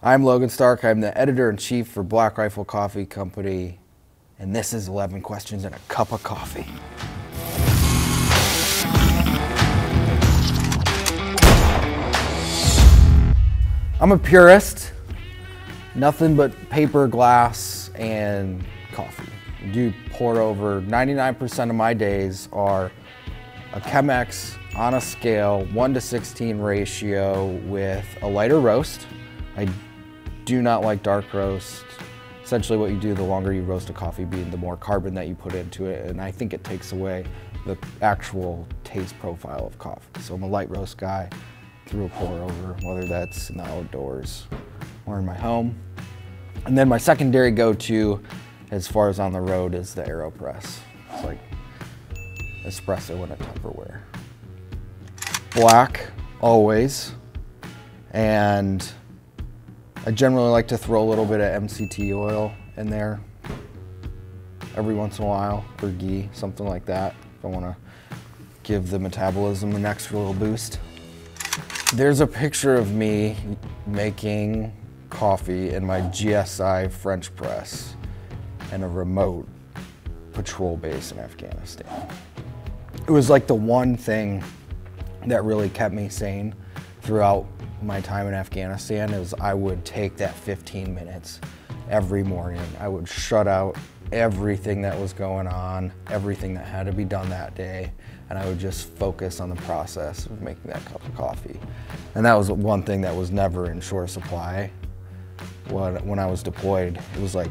I'm Logan Stark. I'm the editor-in-chief for Black Rifle Coffee Company, and this is 11 questions and a cup of coffee. I'm a purist. Nothing but paper, glass, and coffee. I do pour over. 99% of my days are a Chemex on a scale, 1:16 ratio with a lighter roast. I do not like dark roast. Essentially what you do, the longer you roast a coffee bean, the more carbon that you put into it, and I think it takes away the actual taste profile of coffee. So I'm a light roast guy through a pour over, whether that's in the outdoors or in my home. And then my secondary go-to, as far as on the road, is the AeroPress. It's like espresso in a Tupperware. Black, always, and I generally like to throw a little bit of MCT oil in there every once in a while, or ghee, something like that, if I want to give the metabolism an extra little boost. There's a picture of me making coffee in my GSI French press in a remote patrol base in Afghanistan. It was like the one thing that really kept me sane throughout my time in Afghanistan. Is I would take that 15 minutes every morning. I would shut out everything that was going on, everything that had to be done that day, and I would just focus on the process of making that cup of coffee. And that was one thing that was never in short supply. When I was deployed, it was like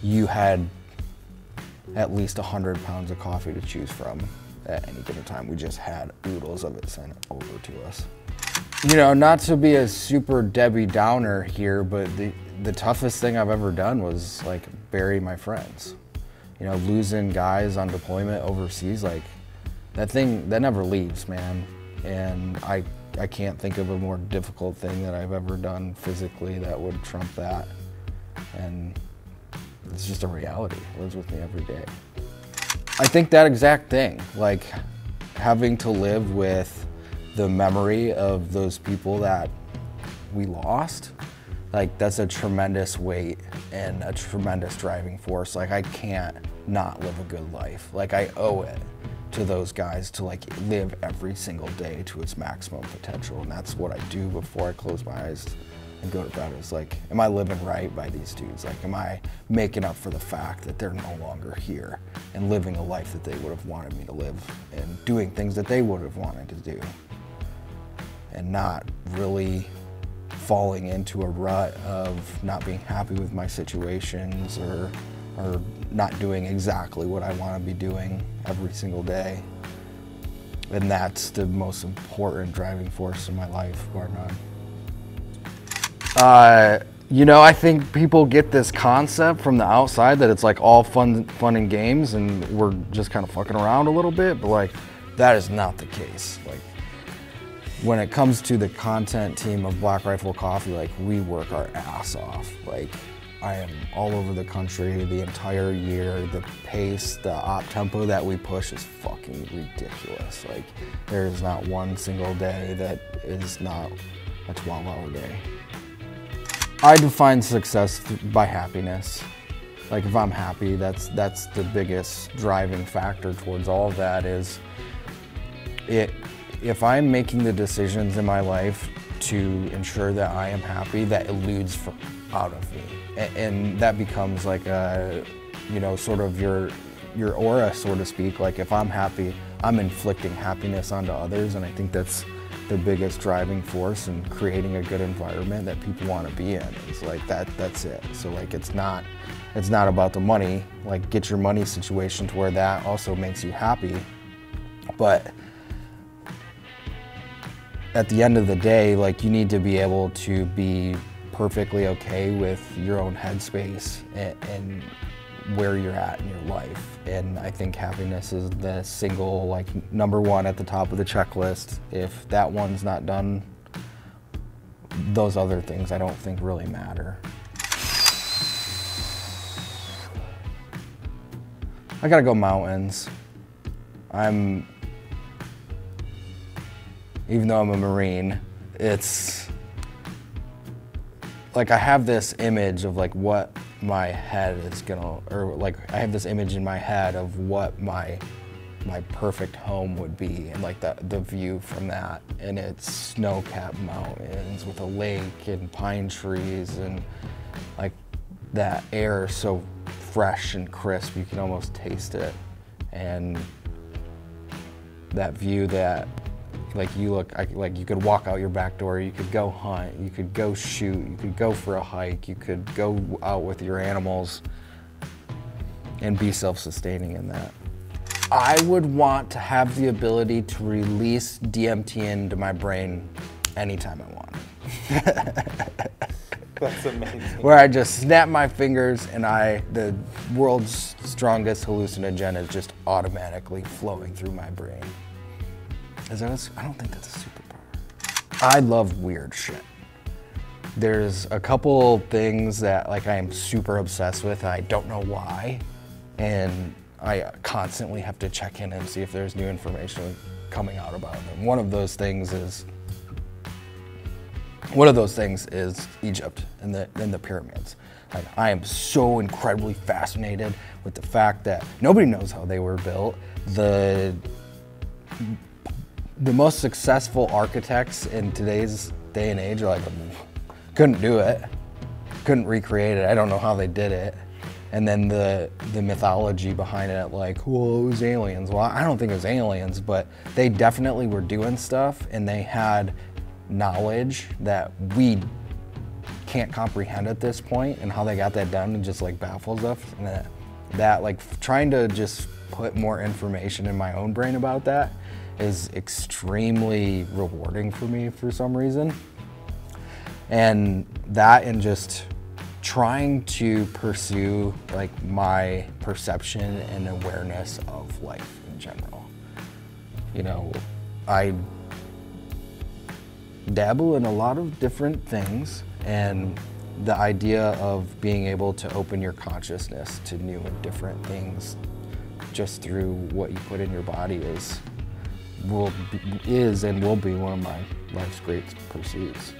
you had at least 100 pounds of coffee to choose from at any given time. We just had oodles of it sent over to us. You know, not to be a super Debbie Downer here, but the toughest thing I've ever done was like bury my friends. You know, losing guys on deployment overseas, like that never leaves, man. And I can't think of a more difficult thing that I've ever done physically that would trump that. And it's just a reality. It lives with me every day. I think that exact thing, like having to live with the memory of those people that we lost, like that's a tremendous weight and a tremendous driving force. Like I can't not live a good life. Like I owe it to those guys to like live every single day to its maximum potential. And that's what I do before I close my eyes and go to bed. Is like, am I living right by these dudes? Like, am I making up for the fact that they're no longer here and living a life that they would have wanted me to live and doing things that they would have wanted to do? And not really falling into a rut of not being happy with my situations or not doing exactly what I want to be doing every single day. And that's the most important driving force in my life, bar none. You know, I think people get this concept from the outside that it's like all fun and games and we're just kind of fucking around a little bit, but like that is not the case. Like, when it comes to the content team of Black Rifle Coffee, like we work our ass off. Like I am all over the country the entire year. The pace, the op tempo that we push is fucking ridiculous. Like there is not one single day that is not a 12-hour day. I define success by happiness. Like if I'm happy, that's the biggest driving factor towards all of that. Is if I'm making the decisions in my life to ensure that I am happy, that eludes out of me. And that becomes like a, you know, sort of your aura, so to speak. Like if I'm happy, I'm inflicting happiness onto others. And I think that's the biggest driving force in creating a good environment that people want to be in. It's like that's it. So like it's not about the money. Like get your money situation to where that also makes you happy. But at the end of the day, like you need to be able to be perfectly okay with your own headspace and where you're at in your life. And I think happiness is the single, like number one at the top of the checklist. If that one's not done, those other things I don't think really matter. I gotta go mountains. Even though I'm a Marine, it's like I have this image of like what my head is gonna, or like I have this image in my head of what my perfect home would be, and like the view from that, and it's snow-capped mountains with a lake and pine trees, and like that air so fresh and crisp you can almost taste it, and that view that like like you could walk out your back door, you could go hunt, you could go shoot, you could go for a hike, you could go out with your animals and be self-sustaining in that. I would want to have the ability to release DMT into my brain anytime I want. That's amazing. Where I just snap my fingers and the world's strongest hallucinogen is just automatically flowing through my brain. I don't think that's a superpower. I love weird shit. There's a couple things that like I am super obsessed with and I don't know why, and I constantly have to check in and see if there's new information coming out about them. One of those things is Egypt and the pyramids. Like, I am so incredibly fascinated with the fact that nobody knows how they were built. The most successful architects in today's day and age are like, couldn't do it, couldn't recreate it, I don't know how they did it. And then the mythology behind it, like, well, it was aliens. Well, I don't think it was aliens, but they definitely were doing stuff, and they had knowledge that we can't comprehend at this point, and how they got that done and just like baffles us. And that like trying to just put more information in my own brain about that is extremely rewarding for me for some reason. And that, and just trying to pursue like my perception and awareness of life in general. You know, I dabble in a lot of different things, and the idea of being able to open your consciousness to new and different things just through what you put in your body is and will be one of my life's great pursuits.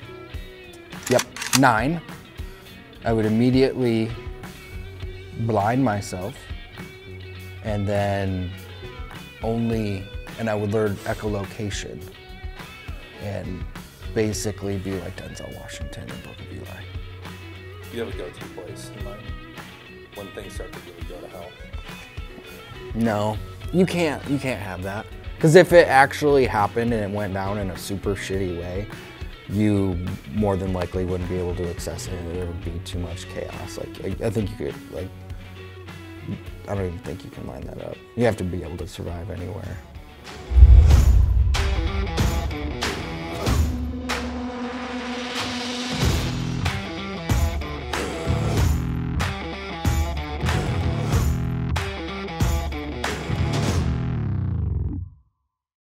Yep, 9. I would immediately blind myself, and then I would learn echolocation and basically be like Denzel Washington in Book of Eli. Do you have a go-to place in mind when things start to really go to hell? No, you can't have that. Because if it actually happened and it went down in a super shitty way, you more than likely wouldn't be able to access it. There would be too much chaos. Like, I think you could, like, I don't even think you can line that up. You have to be able to survive anywhere.